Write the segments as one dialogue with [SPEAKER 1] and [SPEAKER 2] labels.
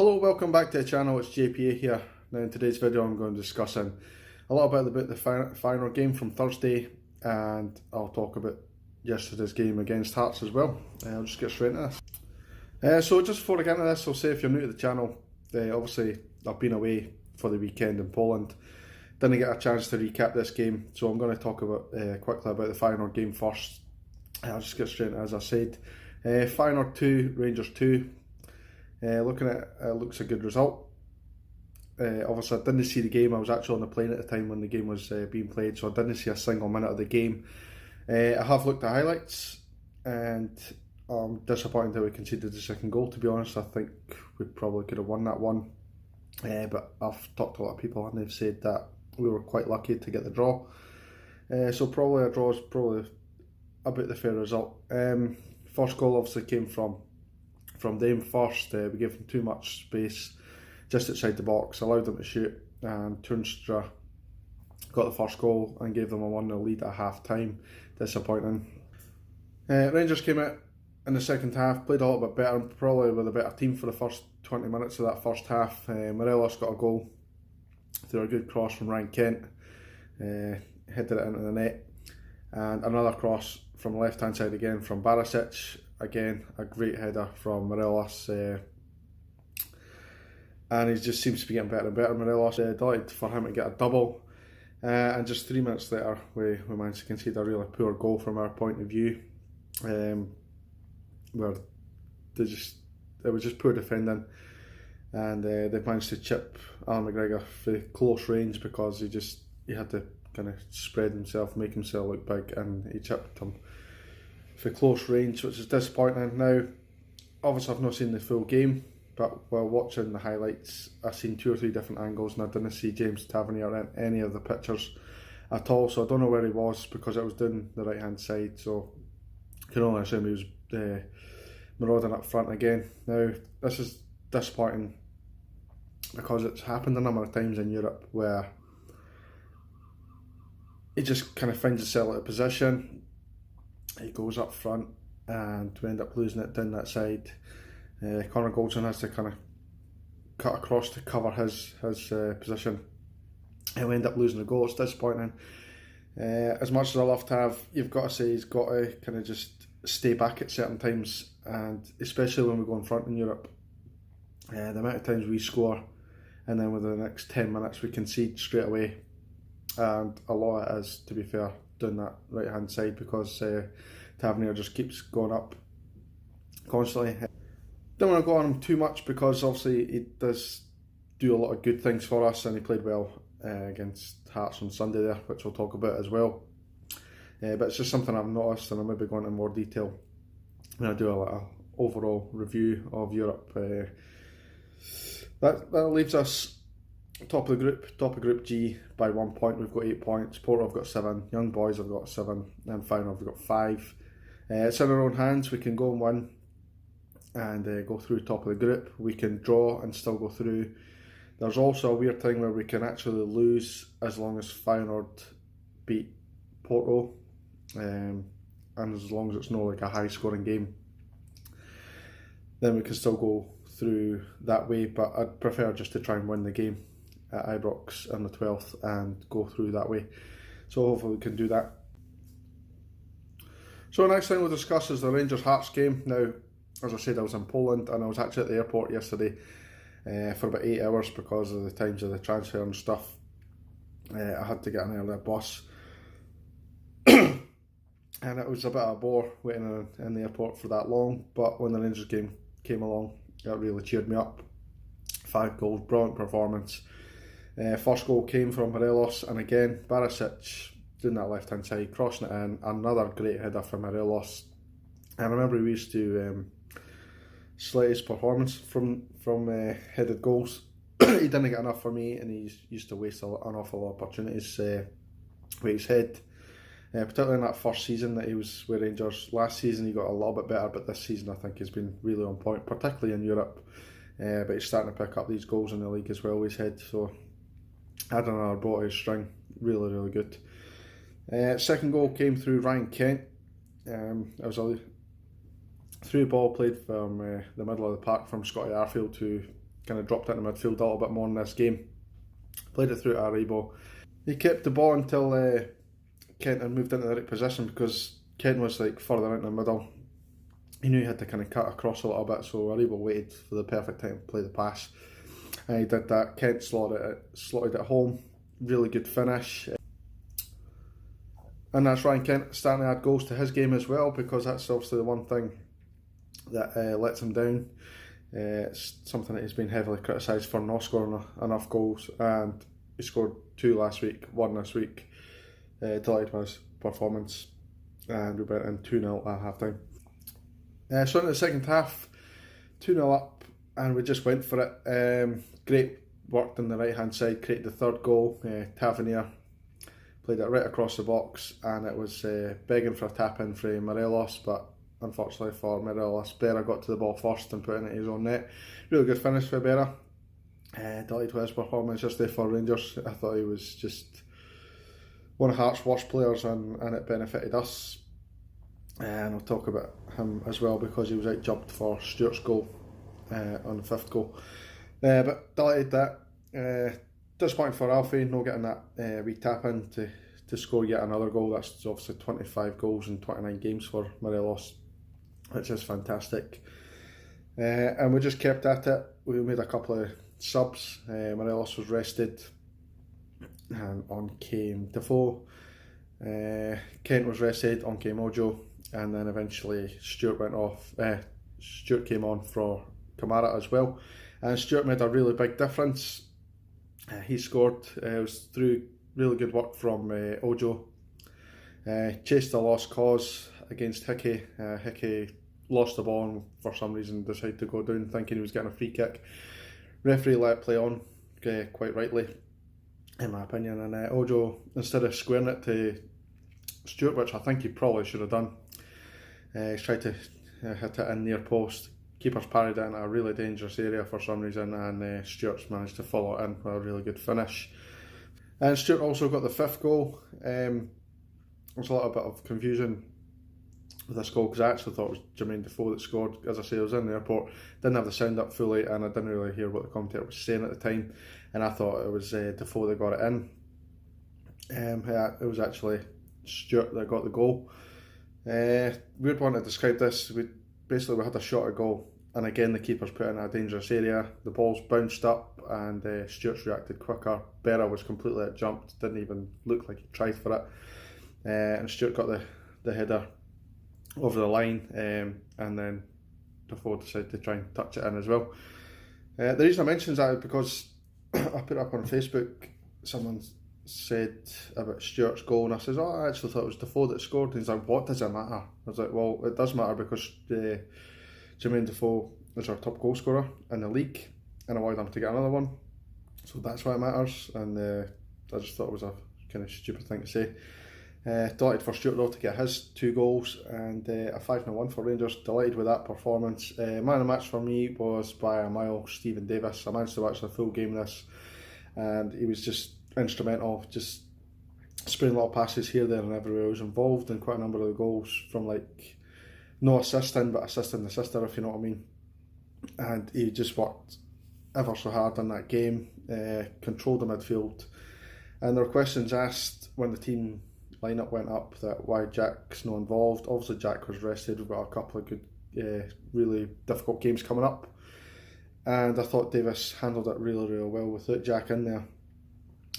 [SPEAKER 1] Hello, welcome back to the channel. It's JPA here. Now in today's video I'm going to be discussing a little bit about the Feyenoord game from Thursday, and I'll talk about yesterday's game against Hearts as well. I'll just get straight into this. So just before I get into this, I'll say if you're new to the channel, obviously I've been away for the weekend in Poland. Didn't get a chance to recap this game, so I'm going to talk about quickly about the Feyenoord game first. I'll just get straight into it as I said. Feyenoord 2, Rangers 2. Looking at it, looks a good result. Obviously I didn't see the game. I was actually on the plane at the time when the game was being played, so I didn't see a single minute of the game. I have looked at highlights, and I'm disappointed that we conceded the second goal, to be honest. I think we probably could have won that one, but I've talked to a lot of people and they've said that we were quite lucky to get the draw. So probably a draw is probably about the fair result. First goal obviously came from them first. We gave them too much space just outside the box, allowed them to shoot, and Toornstra got the first goal and gave them a 1-0 lead at half time. Disappointing. Rangers came out in the second half, played a little bit better, probably with a better team for the first 20 minutes of that first half. Morelos got a goal through a good cross from Ryan Kent, headed it into the net, and another cross from the left hand side again from Barisic. Again, a great header from Morelos, and he just seems to be getting better and better. Morelos, delighted for him to get a double, and just 3 minutes later we managed to concede a really poor goal from our point of view, where it was just poor defending, and they managed to chip Alan McGregor for close range because he had to kind of spread himself, make himself look big, and he chipped him for close range, which is disappointing. Now, obviously I've not seen the full game, but while watching the highlights I've seen 2 or 3 different angles, and I didn't see James Tavernier in any of the pictures at all, so I don't know where he was because it was down the right hand side, so I can only assume he was marauding up front again. Now this is disappointing because it's happened a number of times in Europe where he just kind of finds himself out of position. He goes up front and we end up losing it down that side. Connor Goldson has to kind of cut across to cover his position, and we end up losing the goal. It's disappointing. As much as I love to have, you've got to say he's got to kind of just stay back at certain times, and especially when we go in front in Europe. The amount of times we score and then within the next 10 minutes we concede straight away, and a lot of it is, to be fair, down that right hand side because Tavernier just keeps going up constantly. Don't want to go on him too much because obviously he does do a lot of good things for us, and he played well against Hearts on Sunday there, which we'll talk about as well. But it's just something I've noticed, and I'll maybe go into more detail when I do a little overall review of Europe. That leaves us top of Group G by 1 point. We've got 8 points. Porto have got 7. Young Boys have got 7, and Feyenoord have got 5. It's in our own hands. We can go and win and go through top of the group. We can draw and still go through. There's also a weird thing where we can actually lose as long as Feyenoord beat Porto, and as long as it's not like a high scoring game, then we can still go through that way. But I'd prefer just to try and win the game at Ibrox on the 12th and go through that way. So hopefully we can do that. So the next thing we'll discuss is the Rangers Hearts game. Now, as I said, I was in Poland and I was actually at the airport yesterday for about 8 hours because of the times of the transfer and stuff. I had to get an earlier bus and it was a bit of a bore waiting in the airport for that long, but when the Rangers game came along, it really cheered me up. 5 goals, brilliant performance. First goal came from Morelos, and again Barisic doing that left hand side, crossing it in, another great header from Morelos. And I remember we used to slate his performance from headed goals. He didn't get enough for me, and he used to waste an awful lot of opportunities with his head, particularly in that first season that he was with Rangers. Last season he got a little bit better, but this season I think he's been really on point, particularly in Europe. But he's starting to pick up these goals in the league as well with his head, so adding another bow to his string, really good. Second goal came through Ryan Kent. It was a through ball played from the middle of the park from Scotty Arfield, who kind of dropped into midfield a little bit more in this game. Played it through to Aribo. He kept the ball until Kent had moved into the right position, because Kent was like further into the middle. He knew he had to kind of cut across a little bit, so Aribo waited for the perfect time to play the pass. And he did that. Kent slotted it home. Really good finish. And that's Ryan Kent starting to add goals to his game as well, because that's obviously the one thing that lets him down. It's something that he's been heavily criticised for, not scoring enough goals, and he scored 2 last week, 1 this week. Delighted with his performance, and we went in 2-0 at half time. So in the second half, 2-0 up, and we just went for it. Great work on the right hand side, created the third goal. Tavernier played it right across the box, and it was begging for a tap in for Morelos, but unfortunately for Morelos, Berra got to the ball first and put it into his own net. Really good finish for Berra. Delighted with his performance yesterday for Rangers. I thought he was just one of Hearts' worst players, and it benefited us. And I'll talk about him as well, because he was out jumped for Stewart's goal on the 5th goal. But delighted that. Disappointing for Alfie, not getting that wee tap in to score yet another goal. That's obviously 25 goals in 29 games for Morelos, which is fantastic. And we just kept at it. We made a couple of subs. Morelos was rested, and on came Defoe. Kent was rested, on came Ojo, and then eventually Stewart went off. Stewart came on for Kamara as well, and Stewart made a really big difference. He scored. It was through really good work from Ojo. Chased a lost cause against Hickey. Hickey lost the ball and for some reason decided to go down thinking he was getting a free kick. Referee let it play on, quite rightly, in my opinion, and Ojo, instead of squaring it to Stewart, which I think he probably should have done, he's tried to hit it in near post. Keeper's parried it in a really dangerous area for some reason, and Stewart's managed to follow it in with a really good finish. And Stewart also got the 5th goal. There was a little bit of confusion with this goal, because I actually thought it was Jermaine Defoe that scored. As I say, I was in the airport, didn't have the sound up fully, and I didn't really hear what the commentator was saying at the time, and I thought it was Defoe that got it in. It was actually Stewart that got the goal. Weird one to describe this. We had a shot at goal, and again the keeper's put in a dangerous area. The ball's bounced up, and Stewart's reacted quicker. Berra was completely outjumped, didn't even look like he tried for it, and Stewart got the header over the line, and then Defoe decided to try and touch it in as well. The reason I mention that is because I put up on Facebook, someone said about Stewart's goal, and I says, I actually thought it was Defoe that scored. And he's like, what does it matter? I was like, well, it does matter, because Jermaine Defoe is our top goal scorer in the league, and I wanted him to get another one, so that's why it matters. And I just thought it was a kind of stupid thing to say. Delighted for Stewart though to get his 2 goals, and a 5-0 win for Rangers. Delighted with that performance. Man of the match for me was by a mile Stephen Davis. I managed to watch the full game of this, and he was just instrumental, just spraying little passes here, there and everywhere. He was involved in quite a number of the goals, from like no assisting, but assisting the sister, if you know what I mean. And he just worked ever so hard in that game, controlled the midfield, and there were questions asked when the team lineup went up that why Jack's not involved. Obviously Jack was rested. We've got a couple of good, really difficult games coming up, and I thought Davis handled it really, really well without Jack in there.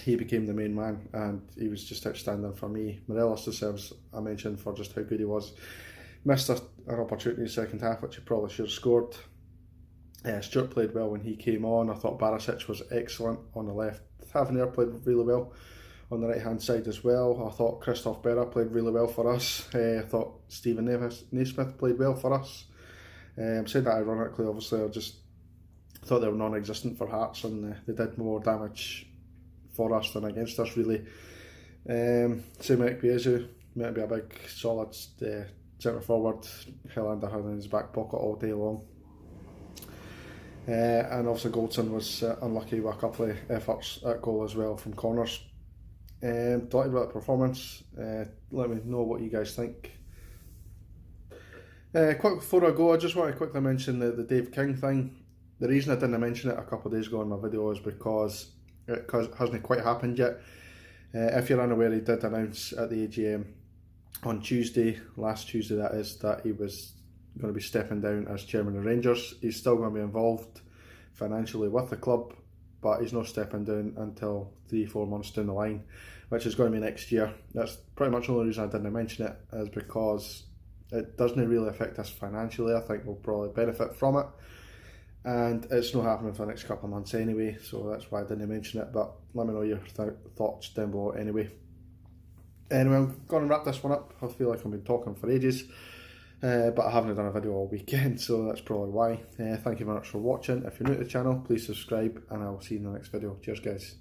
[SPEAKER 1] He became the main man, and he was just outstanding for me. Morelos deserves a mention for just how good he was. Missed an opportunity in the second half, which he probably should have scored. Stewart played well when he came on. I thought Barisic was excellent on the left. Tavernier played really well on the right hand side as well. I thought Christoph Berra played really well for us. I thought Stephen Naismith played well for us. Said that ironically, obviously. I just thought they were non-existent for Hearts, and they did more damage for us than against us, really. Same with Ekpiezu, might be a big solid centre forward. Helander had in his back pocket all day long. And obviously Goldson was unlucky with a couple of efforts at goal as well from corners. Delighted with that performance. Let me know what you guys think. Quick before I go, I just want to quickly mention the Dave King thing. The reason I didn't mention it a couple of days ago in my video is because it hasn't quite happened yet. If you're unaware, he did announce at the AGM on Tuesday, last Tuesday that is, that he was going to be stepping down as chairman of Rangers. He's still going to be involved financially with the club, but he's not stepping down until 3-4 months down the line, which is going to be next year. That's pretty much the only reason I didn't mention it, is because it doesn't really affect us financially. I think we'll probably benefit from it, and it's not happening for the next couple of months anyway, so that's why I didn't mention it. But let me know your thoughts down below anyway. Anyway, I'm going to wrap this one up. I feel like I've been talking for ages, but I haven't done a video all weekend, so that's probably why. Thank you very much for watching. If you're new to the channel, please subscribe, and I'll see you in the next video. Cheers guys.